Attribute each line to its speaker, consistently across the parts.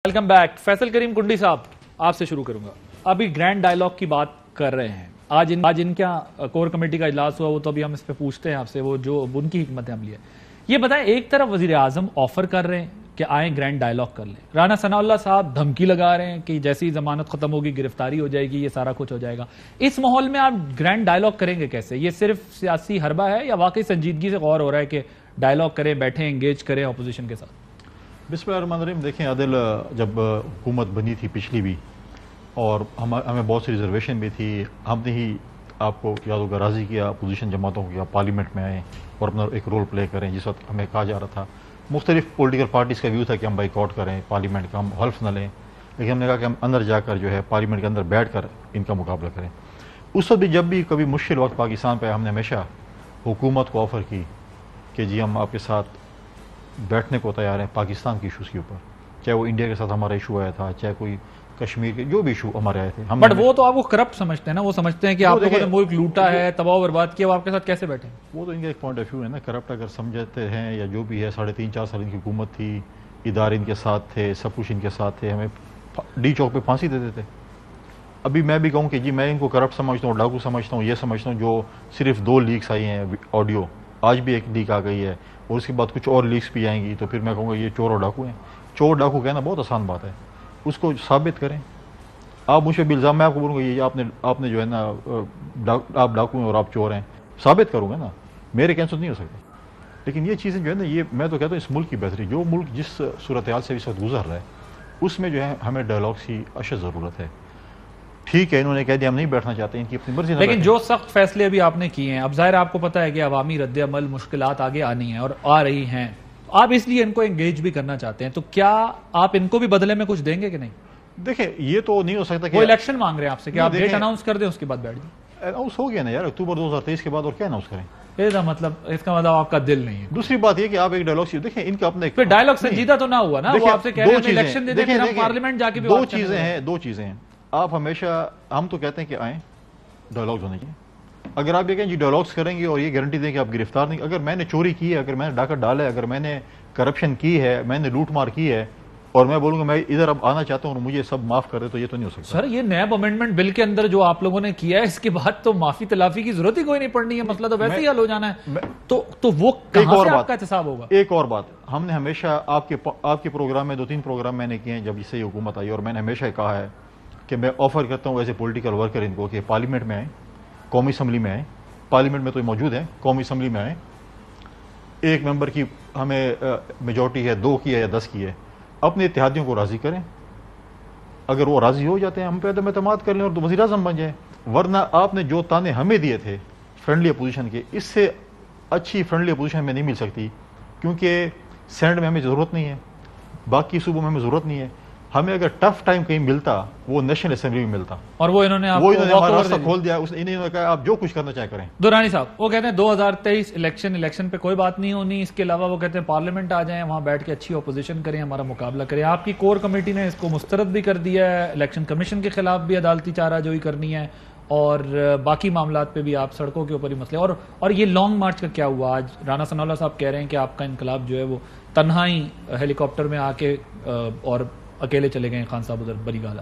Speaker 1: Welcome back. Faisal کریم کنڈی صاحب آپ سے شروع کروں گا. ابھی گرینڈ ڈائیلاگ کی بات کر رہے ہیں. آج ان کا کور کمیٹی کا اجلاس ہوا, وہ تو ابھی ہم اس پہ پوچھتے ہیں آپ سے, وہ جو ان کی حکمت عملی ہے. یہ بتائیں, ایک طرف وزیر اعظم آفر کر رہے ہیں کہ آئیں گرینڈ ڈائیلاگ کر لیں, رانا ثناء اللہ صاحب دھمکی لگا رہے ہیں کہ جیسی ضمانت ختم ہوگی گرفتاری ہو جائے گی, یہ سارا کچھ ہو جائے گا. اس ماحول میں آپ گرینڈ ڈائیلاگ کریں گے کیسے؟ یہ صرف سیاسی حربہ ہے یا واقعی سنجیدگی سے غور ہو رہا ہے کہ ڈائیلاگ کریں, بیٹھیں, انگیج کریں اپوزیشن کے ساتھ؟
Speaker 2: بسم اللہ الرحمن الرحیم. دیکھیں عادل, جب حکومت بنی تھی پچھلی بھی, اور ہمیں بہت سی ریزرویشن بھی تھی, ہم نے ہی آپ کو یاد ہوگا راضی کیا اپوزیشن جماعتوں کو کہ آپ پارلیمنٹ میں آئیں اور اپنا ایک رول پلے کریں. جس وقت ہمیں کہا جا رہا تھا, مختلف پولیٹیکل پارٹیز کا ویو تھا کہ ہم بائیک آؤٹ کریں پارلیمنٹ کا, ہم حلف نہ لیں, لیکن ہم نے کہا کہ ہم اندر جا کر جو ہے پارلیمنٹ کے اندر بیٹھ کر ان کا مقابلہ کریں. اس وقت بھی جب بھی کبھی مشکل وقت پاکستان پہ, ہم نے ہمیشہ حکومت کو آفر کی کہ جی ہم آپ کے ساتھ بیٹھنے کو تیار ہیں پاکستان کے ایشوز کے اوپر, چاہے وہ انڈیا کے ساتھ ہمارا ایشو آیا تھا, چاہے کوئی کشمیر کے جو بھی ایشو ہمارے آئے تھے.
Speaker 1: بٹ وہ تو آپ کو کرپٹ سمجھتے ہیں نا, وہ سمجھتے ہیں کہ آپ لوگوں نے ملک لوٹا ہے, تباہ و برباد کیا, وہ آپ کے ساتھ کیسے بیٹھے؟
Speaker 2: وہ تو ان کا ایک پوائنٹ آف ویو ہے نا. کرپٹ اگر سمجھتے ہیں یا جو بھی ہے, 3.5-4 سال ان کی حکومت تھی, ادارے ان کے ساتھ تھے, سب کچھ ان کے ساتھ تھے, ہمیں ڈی چوک پہ پھانسی دیتے تھے. ابھی میں بھی کہوں کہ جی میں ان کو کرپٹ سمجھتا ہوں, ڈاکو سمجھتا ہوں, یہ سمجھتا ہوں جو صرف 2 لیکس آئی ہیں آڈیو, آج بھی ایک لیک آ گئی ہے اور اس کے بعد کچھ اور لیکس بھی آئیں گی, تو پھر میں کہوں گا یہ چور اور ڈاکو ہیں. چور ڈاکو کہنا بہت آسان بات ہے, اس کو ثابت کریں. آپ مجھ پہ بھی الزام, میں آپ کو بولوں گا یہ آپ نے جو ہے نا آپ ڈاکو ہیں اور آپ چور ہیں, ثابت کروں گا نا, میرے کینسل نہیں ہو سکتا. لیکن یہ چیزیں جو ہے نا, یہ میں تو کہتا ہوں اس ملک کی بہتری, جو ملک جس صورتحال سے اس وقت گزر رہا ہے اس میں جو ہے ہمیں ڈائیلاگس کی اشد ضرورت ہے. ٹھیک ہے انہوں نے کہہ دیا ہم نہیں بیٹھنا چاہتے, ان کی اپنی مرضی,
Speaker 1: لیکن جو سخت فیصلے ابھی آپ نے کیے ہیں, اب ظاہر آپ کو پتا ہے کہ عوامی رد عمل مشکلات آگے آنی ہیں اور آ رہی ہیں, آپ اس لیے ان کو انگیج بھی کرنا چاہتے ہیں, تو کیا آپ ان کو بھی بدلے میں کچھ دیں گے کہ نہیں؟
Speaker 2: دیکھیں یہ تو نہیں ہو سکتا کہ
Speaker 1: وہ الیکشن مانگ رہے ہیں آپ سے کہ آپ ڈیٹ اناؤنس کر دیں, اس کے بعد بیٹھ جائیں.
Speaker 2: اناؤنس ہو گیا نا یار, اکتوبر 2023 کے بعد, اور کیا اناؤنس کریں؟
Speaker 1: اس کا مطلب آپ کا دل نہیں ہے.
Speaker 2: دوسری بات یہ کہ آپ ایک ڈائیلاگ دیکھیں, ان کا اپنے
Speaker 1: پھر ڈائیلاگ سنجیدہ تو نہ ہوا نا, وہ آپ سے کہہ رہے ہیں الیکشن دے دیں, پھر ہم پارلیمنٹ جا کے بھی بات کریں.
Speaker 2: دو چیزیں ہیں. آپ ہمیشہ, ہم تو کہتے ہیں کہ آئیں ڈائیلاگز ہونے چاہیے. اگر آپ یہ کہیں جی ڈائیلاگز کریں گے اور یہ گارنٹی دیں کہ آپ گرفتار نہیں, اگر میں نے چوری کی ہے, اگر میں نے ڈاکہ ڈالا ہے, اگر میں نے کرپشن کی ہے, میں نے لوٹ مار کی ہے, اور میں بولوں گا میں ادھر اب آنا چاہتا ہوں اور مجھے سب معاف کر دے, تو یہ تو نہیں ہو سکتا.
Speaker 1: سر یہ نیب امینڈمنٹ بل کے اندر جو آپ لوگوں نے کیا ہے, اس کے بعد تو معافی تلافی کی ضرورت ہی کوئی نہیں پڑنی ہے, مسئلہ تو ویسے ہی حل ہو جانا ہے. تو وہ کہاں سے آپ کا احتساب ہوگا؟
Speaker 2: ایک اور بات, ہم نے ہمیشہ آپ کے پروگرام میں 2-3 پروگرام میں نے کیے ہیں جب اس سے یہ حکومت آئی, اور میں نے ہمیشہ کہا ہے کہ میں آفر کرتا ہوں ایز اے پولیٹیکل ورکر ان کو کہ پارلیمنٹ میں آئیں, قومی اسمبلی میں آئیں, پارلیمنٹ میں تو موجود ہیں, قومی اسمبلی میں آئیں. ایک ممبر کی ہمیں میجورٹی ہے, 2 کی ہے یا 10 کی ہے, اپنے اتحادیوں کو راضی کریں. اگر وہ راضی ہو جاتے ہیں ہم پہ اعتماد کر لیں اور وزیر اعظم بن جائیں. ورنہ آپ نے جو تانے ہمیں دیے تھے فرینڈلی اپوزیشن کے, اس سے اچھی فرینڈلی اپوزیشن میں نہیں مل سکتی, کیونکہ سینٹ میں ہمیں ضرورت نہیں ہے, باقی صوبوں میں ہمیں ضرورت نہیں ہے. ہمیں اگر ٹف ٹائم کہیں ملتا وہ نیشنل اسمبلی میں ملتا,
Speaker 1: اور وہ انہوں نے
Speaker 2: ہمارا راستہ کھول دیا. انہوں نے کہا آپ جو کچھ کرنا چاہے کریں.
Speaker 1: دورانی صاحب وہ کہتے ہیں 2023 الیکشن پہ کوئی بات نہیں ہونی, اس کے علاوہ وہ کہتے ہیں پارلیمنٹ آ جائیں, وہاں بیٹھ کے اچھی اپوزیشن کریں, ہمارا مقابلہ کریں. آپ کی کور کمیٹی نے اس کو مسترد بھی کر دیا ہے, الیکشن کمیشن کے خلاف بھی عدالتی چارہ جوئی کرنی ہے, اور باقی معاملات پہ بھی آپ سڑکوں کے اوپر ہی مسئلے. اور یہ لانگ مارچ کا کیا ہوا؟ آج رانا ثناء اللہ صاحب کہہ رہے ہیں کہ آپ کا انقلاب جو ہے وہ تنہا ہی ہیلی کاپٹر میں آ کے اور اکیلے چلے گئے. خان صاحب ادھر بری گالا.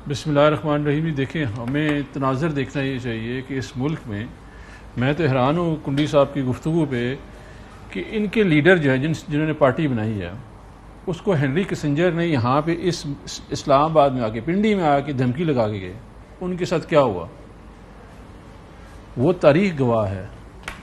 Speaker 3: بسم اللہ الرحمن الرحیم. دیکھیں ہمیں تناظر دیکھنا یہ چاہیے کہ اس ملک میں تو حیران ہوں کنڈی صاحب کی گفتگو پہ کہ ان کے لیڈر جو ہیں جنہوں نے پارٹی بنائی ہے, اس کو ہنری کسنجر نے یہاں پہ اس اسلام آباد میں آ کے, پنڈی میں آ کے دھمکی لگا کے گئے. ان کے ساتھ کیا ہوا وہ تاریخ گواہ ہے.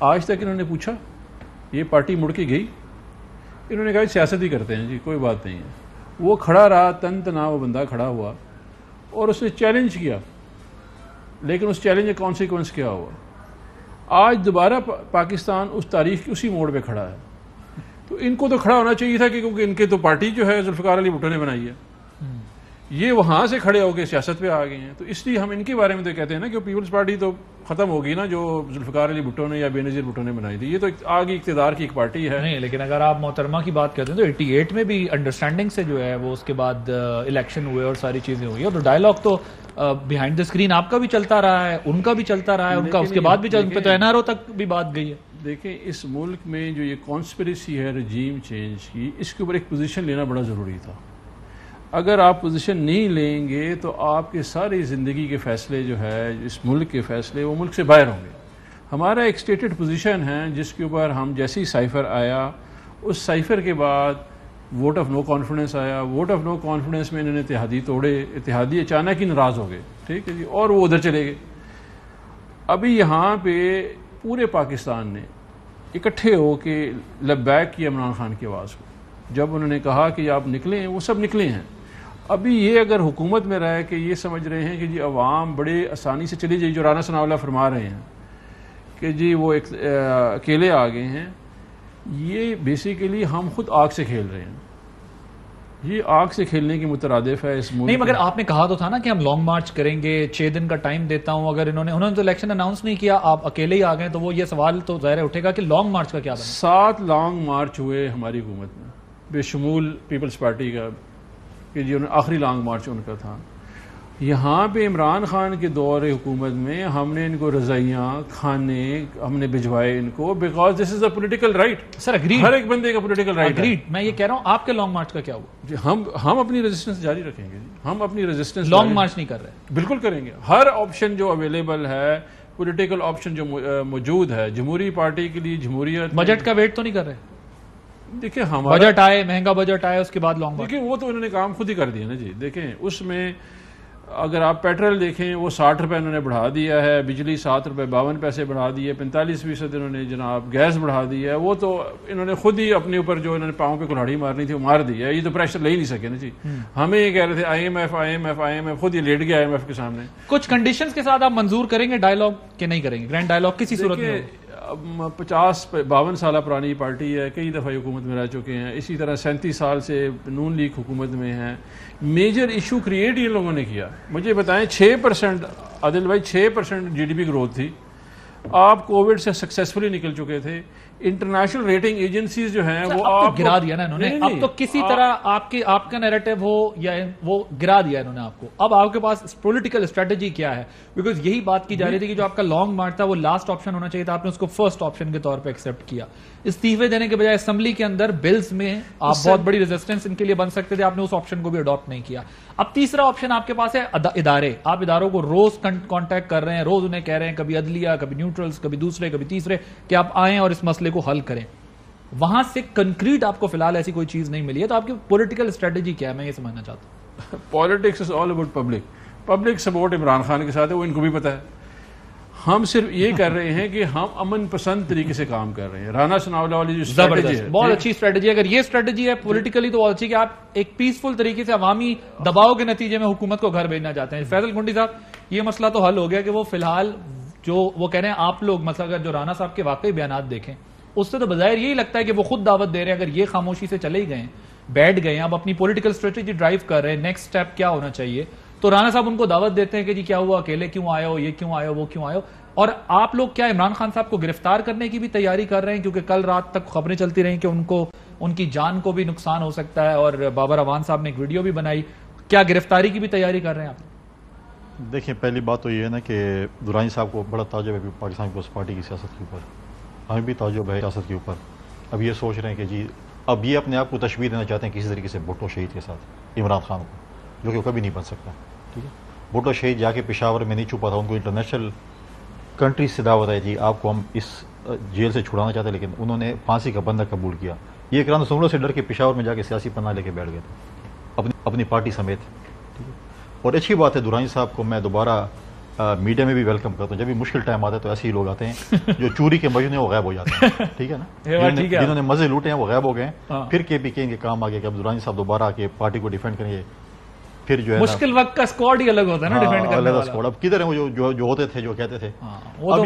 Speaker 3: آج تک انہوں نے پوچھا, یہ پارٹی مڑ کے گئی, انہوں نے کہا سیاست ہی کرتے ہیں جی, کوئی بات نہیں ہے. وہ کھڑا رہا, تنا وہ بندہ کھڑا ہوا اور اس نے چیلنج کیا, لیکن اس چیلنج کا کانسیکوینس کیا ہوا؟ آج دوبارہ پاکستان اس تاریخ کی اسی موڑ پہ کھڑا ہے. تو ان کو تو کھڑا ہونا چاہیے تھا کہ کیونکہ ان کے تو پارٹی جو ہے ذوالفقار علی بھٹو نے بنائی ہے, یہ وہاں سے کھڑے ہو کے سیاست پہ آ گئے ہیں. تو اس لیے ہم ان کے بارے میں تو کہتے ہیں نا کہ پیپلز پارٹی تو ختم ہوگی نا, جو ذوالفقار علی بھٹو نے یا بے نظیر بھٹو نے بنائی تھی. یہ تو آگے اقتدار کی ایک پارٹی ہے.
Speaker 1: نہیں, لیکن اگر آپ محترمہ کی بات کرتے ہیں تو 88 میں بھی انڈرسٹینڈنگ سے جو ہے وہ اس کے بعد الیکشن ہوئے اور ساری چیزیں ہوئی, اور ڈائیلاگ تو بیہائنڈ دا اسکرین آپ کا بھی چلتا رہا ہے, ان کا بھی چلتا رہا ہے, ان کا اس کے بعد بھی چلتا, تو این آر او تک بھی بات گئی ہے.
Speaker 3: دیکھیں اس ملک میں جو یہ کانسپریسی ہے رجیم چینج کی, اس کے اوپر ایک پوزیشن لینا بڑا ضروری تھا. اگر آپ پوزیشن نہیں لیں گے تو آپ کے ساری زندگی کے فیصلے جو ہے اس ملک کے فیصلے وہ ملک سے باہر ہوں گے. ہمارا ایک اسٹیٹڈ پوزیشن ہے جس کے اوپر ہم جیسے ہی سائفر آیا اس سائفر کے بعد ووٹ آف نو کانفیڈنس آیا. ووٹ آف نو کانفیڈنس میں انہوں نے اتحادی توڑے, اتحادی اچانک ہی ناراض ہو گئے, ٹھیک ہے جی, اور وہ ادھر چلے گئے. ابھی یہاں پہ پورے پاکستان نے اکٹھے ہو کے لبیک کیا عمران خان کی آواز کو. جب انہوں نے کہا کہ آپ نکلیں, وہ سب نکلے ہیں. ابھی یہ اگر حکومت میں رہے کہ یہ سمجھ رہے ہیں کہ جی عوام بڑے آسانی سے چلی جائے, جو رانا ثناء اللہ فرما رہے ہیں کہ جی وہ اکیلے آ گئے ہیں, یہ بیسیکلی ہم خود آگ سے کھیل رہے ہیں. یہ آگ سے کھیلنے کی مترادف ہے اس ملک.
Speaker 1: نہیں, مگر آپ نے کہا تو تھا نا کہ ہم لانگ مارچ کریں گے, 6 دن کا ٹائم دیتا ہوں. اگر انہوں نے تو الیکشن اناؤنس نہیں کیا, آپ اکیلے ہی آ گئے, تو وہ یہ سوال تو ظاہر اٹھے گا کہ لانگ مارچ کا کیا بنا.
Speaker 3: 7 لانگ مارچ ہوئے ہماری حکومت میں, بشمول پیپلز پارٹی کا, کہ جی آخری لانگ مارچ ان کا تھا. یہاں پہ عمران خان کے دور حکومت میں ہم نے ان کو رضائیاں, کھانے ہم نے بھجوائے ان کو, because this is a political right.
Speaker 1: Sir agreed,
Speaker 3: ہر ایک بندے کا پولیٹیکل رائٹ ہے.
Speaker 1: اگریڈ. میں یہ کہہ رہا ہوں آپ کے لانگ مارچ کا کیا ہوا.
Speaker 3: جی ہم اپنی ریزسٹنس جاری رکھیں گے. جی ہم اپنی ریزسٹنس
Speaker 1: لانگ مارچ نہیں کر رہے.
Speaker 3: بالکل کریں گے. ہر آپشن جو اویلیبل ہے, پولیٹیکل آپشن جو موجود ہے جمہوری پارٹی کے لیے, جمہوریت.
Speaker 1: بجٹ کا ویٹ تو نہیں کر رہے.
Speaker 3: دیکھیں ہمارا
Speaker 1: بجٹ آئے, مہنگا بجٹ آئے, اس کے بعد لانگ مارچ.
Speaker 3: دیکھیں وہ تو انہوں نے کام خود ہی کر دیا نا جی. دیکھیں اس میں اگر آپ پیٹرول دیکھیں وہ 60 روپے انہوں نے بڑھا دیا ہے, بجلی 7 روپے 52 پیسے بڑھا دی ہے, 45% انہوں نے جناب گیس بڑھا دی ہے. وہ تو انہوں نے خود ہی اپنے اوپر جو انہوں نے پاؤں پہ کلہاڑی مارنی تھی وہ مار دی ہے. یہ تو پریشر لے ہی نہیں سکے نا جی. ہمیں یہ کہہ رہے تھے IMF خود ہی لیٹ گیا IMF کے سامنے.
Speaker 1: کچھ کنڈیشنز کے ساتھ آپ منظور کریں گے ڈائیلاگ کہ نہیں کریں گے؟ گرینڈ ڈائیلاگ کسی صورت میں
Speaker 3: 52 سالہ پرانی پارٹی ہے, کئی دفعہ حکومت میں رہ چکے ہیں. اسی طرح 37 سال سے نون لیگ حکومت میں ہیں. میجر ایشو کریٹ ان لوگوں نے کیا. مجھے بتائیں 6% عادل بھائی 6% GDP گروتھ تھی. آپ کووڈ سے سکسیسفلی نکل چکے تھے. انٹرنیشنل ریٹنگ ایجنسیز جو ہیں وہ آپ
Speaker 1: گرا دیا نا انہوں نے. اب تو کسی طرح آپ کا نیریٹو ہو یا وہ گرا دیا انہوں نے آپ کو. اب آپ کے پاس پولیٹیکل اسٹریٹجی کیا ہے؟ بیکاز یہی بات کی جا رہی تھی کہ جو آپ کا لانگ مارچ تھا وہ لاسٹ آپشن ہونا چاہیے تھا, آپ نے اس کو فرسٹ آپشن کے طور پہ ایکسپٹ کیا. استعفے دینے کے بجائے اسمبلی کے اندر بلز میں آپ بہت بڑی ریزسٹنس ان کے لیے بن سکتے تھے, آپ نے اس آپشن کو بھی اڈاپٹ نہیں کیا. اب تیسرا آپشن آپ کے پاس ہے ادارے. آپ اداروں کو روز کانٹیکٹ کر رہے ہیں, روز انہیں کہہ رہے ہیں, کبھی عدلیہ, کبھی نیوٹرلز, کبھی دوسرے, کبھی تیسرے, کہ آپ آئیں اور اس مسئلے کو حل کریں. وہاں سے کنکریٹ آپ کو فی الحال ایسی کوئی چیز نہیں ملی ہے, تو آپ کی پولیٹیکل اسٹریٹجی کیا ہے, میں یہ سمجھنا چاہتا ہوں.
Speaker 3: Politics is all about public support Imran Khan کے ساتھ ہے, وہ ان کو بھی پتا ہے. ہم صرف یہ کر رہے ہیں کہ ہم امن پسند طریقے سے کام کر رہے ہیں. رانا ثناء اللہ والی جو اسٹریٹجی ہے
Speaker 1: بہت اچھی اسٹریٹجی ہے. اگر یہ اسٹریٹجی ہے پولیٹیکلی تو بہت اچھی کہ آپ ایک پیسفل طریقے سے عوامی دباؤ کے نتیجے میں حکومت کو گھر بھیجنا چاہتے ہیں. فیصل کنڈی صاحب, یہ مسئلہ تو حل ہو گیا کہ وہ فی الحال جو وہ کہہ رہے ہیں آپ لوگ, مثلا اگر جو رانا صاحب کے واقعی بیانات دیکھیں اس سے تو بظاہر یہی لگتا ہے کہ وہ خود دعوت دے رہے ہیں. اگر یہ خاموشی سے چلے ہی گئے, بیٹھ گئے, اب اپنی پولیٹیکل اسٹریٹجی ڈرائیو کر رہے ہیں, نیکسٹ اسٹیپ کیا ہونا چاہیے, تو رانا صاحب ان کو دعوت دیتے ہیں کہ جی کیا ہوا, اکیلے کیوں آئے ہو, یہ کیوں آئے ہو, وہ کیوں آئے ہو. اور آپ لوگ کیا عمران خان صاحب کو گرفتار کرنے کی بھی تیاری کر رہے ہیں؟ کیونکہ کل رات تک خبریں چلتی رہیں کہ ان کی جان کو بھی نقصان ہو سکتا ہے, اور بابر اوان صاحب نے ایک ویڈیو بھی بنائی. کیا گرفتاری کی بھی تیاری کر رہے ہیں آپ؟
Speaker 2: دیکھیں پہلی بات تو یہ ہے نا کہ درانی صاحب کو بڑا تعجب ہے پاکستان پیپلز پارٹی کی سیاست کے اوپر, ہمیں بھی تعجب ہے سیاست کے اوپر. اب یہ سوچ رہے ہیں کہ جی اب یہ اپنے آپ کو تشبیہ دینا چاہتے ہیں کسی طریقے سے بھٹو شہید کے ساتھ عمران خان کو, جو کہ وہ کبھی نہیں بن سکتا. ٹھیک ہے, بھٹو شہید جا کے پشاور میں نہیں چھپا تھا, ان کو انٹرنیشنل کنٹریز سے دعوت ہے جی آپ کو ہم اس جیل سے چھڑانا چاہتے ہیں, لیکن انہوں نے پھانسی کا بندہ قبول کیا. یہ اکرام سنگلوں سے ڈر کے پشاور میں جا کے سیاسی پناہ لے کے بیٹھ گئے تھے اپنی پارٹی سمیت. ٹھیک ہے, اور اچھی بات ہے درانی صاحب کو میں دوبارہ میڈیا میں بھی ویلکم کرتا ہوں. جب بھی مشکل ٹائم آتا ہے تو ایسے ہی لوگ آتے ہیں جو چوری کے مجنون ہیں وہ غائب ہو جاتے ہیں. ٹھیک ہے نا, جنہوں نے مزے لوٹے ہیں وہ غائب ہو گئے ہیں. پھر KPK ان کے کام آ گیا کہ اب درانی صاحب دوبارہ آ کے پارٹی کو ڈیفینڈ کریں گے. پھر جو ہے
Speaker 1: مشکل وقت کا اسکواڈ ہی الگ ہوتا ہے نا ڈیفینڈ کرنے والا.
Speaker 2: اسکواڈ اب کدھر ہیں وہ جو ہوتے تھے, جو کہتے تھے. اب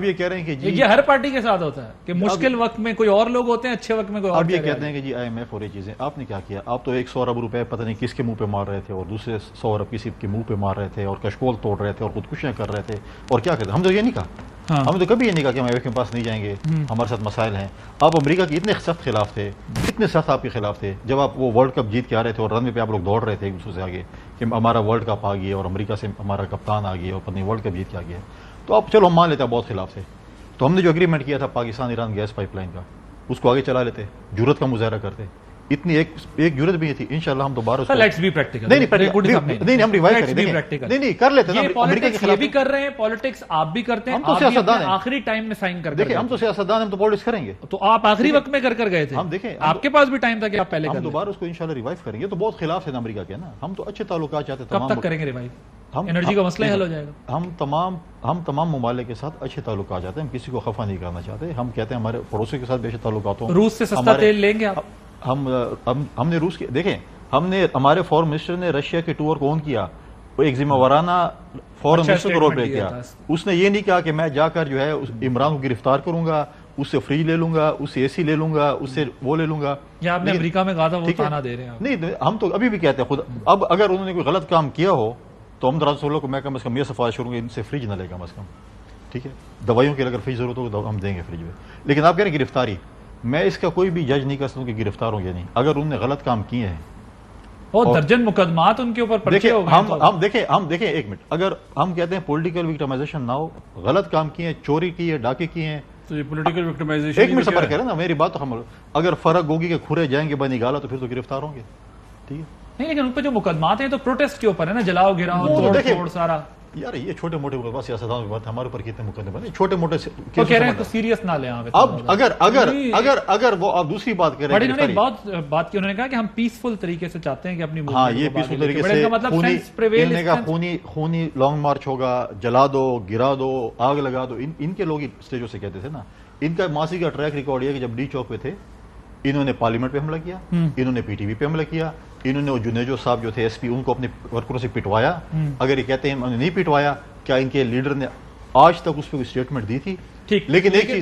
Speaker 2: یہ کہہ رہے ہیں کہ جی
Speaker 1: یہ ہر پارٹی کے ساتھ ہوتا ہے کہ مشکل وقت میں کوئی اور لوگ ہوتے ہیں, اچھے وقت میں کوئی اور.
Speaker 2: اب یہ کہتے ہیں کہ جی IMF اور یہ چیزیں. آپ نے کیا کیا, آپ تو 100 ارب روپے پتہ نہیں کس کے منہ پہ مار رہے تھے, اور دوسرے 100 ارب کسی کے منہ پہ مار رہے تھے, اور کشکول توڑ رہے تھے, اور خودکشیاں کر رہے تھے, اور کیا کرتے. ہم تو یہ نہیں کہا, ہم نے تو کبھی یہ نہیں کہا کہ ہم IMF کے پاس نہیں جائیں گے, ہمارے ساتھ مسائل ہیں. آپ امریکہ کے اتنے سخت خلاف تھے, اتنے سخت آپ کے خلاف تھے, جب آپ وہ ورلڈ کپ جیت کے آ رہے تھے اور رن پہ آپ لوگ دوڑ رہے تھے ایک دوسرے سے آگے کہ ہمارا ورلڈ کپ آ گیا اور امریکہ سے ہمارا کپتان آ گیا اور پتہ نہیں ورلڈ کپ جیت کے آ گیا, تو آپ چلو ہم مان لیتے ہیں بہت خلاف تھے. تو ہم نے جو اگریمنٹ کیا تھا Pakistan Iran gas pipeline کا, اس کو آگے چلا لیتے, جرت کا مظاہرہ کرتے. اتنی ایک جرت بھی نہیں تھی. انشاءاللہ ہم دوبارہ اس
Speaker 1: لیٹس بی پریکٹیکل.
Speaker 2: نہیں ہم ریوائز کریں گے. نہیں کر لیتے ہیں امریکہ کے
Speaker 1: یہ
Speaker 2: خلاف.
Speaker 1: بھی کر رہے ہیں پالیٹکس آپ بھی کرتے ہیں.
Speaker 2: ہم تو سیاستدان ہیں.
Speaker 1: آخری ٹائم میں سائن کر
Speaker 2: دیکھیں ہم تو سیاستدان ہم تو پالیٹکس کریں گے.
Speaker 1: تو آپ آخری وقت میں کر گئے تھے.
Speaker 2: ہم دیکھیں
Speaker 1: آپ کے پاس بھی ٹائم تھا کہ آپ پہلے
Speaker 2: ہم
Speaker 1: کر
Speaker 2: دوبارہ اس کو انشاءاللہ ریوائیو کریں گے. تو بہت خلاف ہے امریکہ کے نا. ہم تو اچھے تعلقات چاہتے ہیں.
Speaker 1: کب تک کریں گے ریوائیو؟
Speaker 2: ہم
Speaker 1: انرجی کا مسئلہ حل ہو جائے گا.
Speaker 2: ہم تمام ممالک کے ساتھ اچھے تعلقات چاہتے ہیں. ہم کسی کو خفا نہیں کرنا چاہتے. ہم کہتے ہیں ہمارے پڑوسی کے ساتھ بھی اچھے تعلقات ہوں.
Speaker 1: روس سے سستا تیل لیں گے آپ؟
Speaker 2: ہم نے روس کے دیکھیں ہم نے ہمارے فورن منسٹر نے رشیا کے ٹور کو آن کیا. وہ ایک ذمہ وارانہ فورن منسٹر کو رول پلے کیا. اس نے یہ نہیں کہا کہ میں جا کر جو ہے عمران کو گرفتار کروں گا, اس سے فری لے لوں گا, اس سے اے سی لے لوں گا, اس سے وہ لے لوں گا.
Speaker 1: یا آپ نے امریکہ میں کہا تھا وہ تانا دے رہے ہیں.
Speaker 2: نہیں ہم تو ابھی بھی کہتے ہیں خود. اب اگر انہوں نے کوئی غلط کام کیا ہو تو ہم دراز کو میں کم از کم یہ سفارش کروں گا ان سے فریج نہ لے کم از کم. ٹھیک ہے, دوائیوں کی اگر فریج ضرورت ہو تو ہم دیں گے فریج میں. لیکن آپ کہہ رہے ہیں گرفتاری, میں اس کا کوئی بھی جج نہیں کر سکتا کہ گرفتار ہوں یا نہیں. اگر انہوں نے غلط کام کیے ہیں
Speaker 1: اور درجن مقدمات ان کے اوپر پرچے ہو گئے.
Speaker 2: ہم دیکھیں ایک منٹ, اگر ہم کہتے ہیں پولیٹیکل وکٹمائزیشن نہ ہو, غلط کام کیے ہیں, چوری کی ہے, ڈاکے کیے ہیں,
Speaker 3: تو یہ پولیٹیکل وکٹمائزیشن
Speaker 2: ایک منٹ سے فرق کر رہے ہیں نا میری بات. تو ہم اگر فرق ہوگی کہ کھرے جائیں گے بنی گالا تو پھر تو گرفتار ہوں گے. ٹھیک ہے
Speaker 1: نہیں, لیکن ان پہ جو مقدمات ہیں تو پروٹیسٹ کے اوپر ہے نا, جلاؤ گراؤ توڑ سارا.
Speaker 2: یار یہ چھوٹے موٹے مقدمات سیاستدانوں کی بات ہے. ہمارے اوپر کتنے مقدمے ہیں چھوٹے موٹے.
Speaker 1: تو کہہ رہے ہیں تو سیریس نہ لیں.
Speaker 2: اب اگر وہ آپ دوسری بات کر رہے ہیں,
Speaker 1: بہت بات کی انہوں نے کہا کہ ہم پیسفل طریقے سے چاہتے ہیں کہ اپنی
Speaker 2: ہاں یہ پیسفل طریقے سے خونی لانگ مارچ ہوگا, جلا دو, گرا دو, آگ لگا دو. ان کے لوگ اسٹیجوں سے کہتے تھے نا. ان کا ماضی کا ٹریک ریکارڈ یہ کہ جب ڈی چوک پہ تھے انہوں نے پارلیمنٹ پہ حملہ کیا, انہوں نے پی ٹی وی پہ حملہ کیا, انہوں نے جنیجو صاحب جو تھے ایس پی ان کو اپنے ورکروں سے پٹوایا. اگر یہ کہتے ہیں انہوں نے نہیں پٹوایا, کیا ان کے لیڈر نے آج تک اس پہ کوئی اسٹیٹمنٹ دی تھی؟ لیکن ایک چیز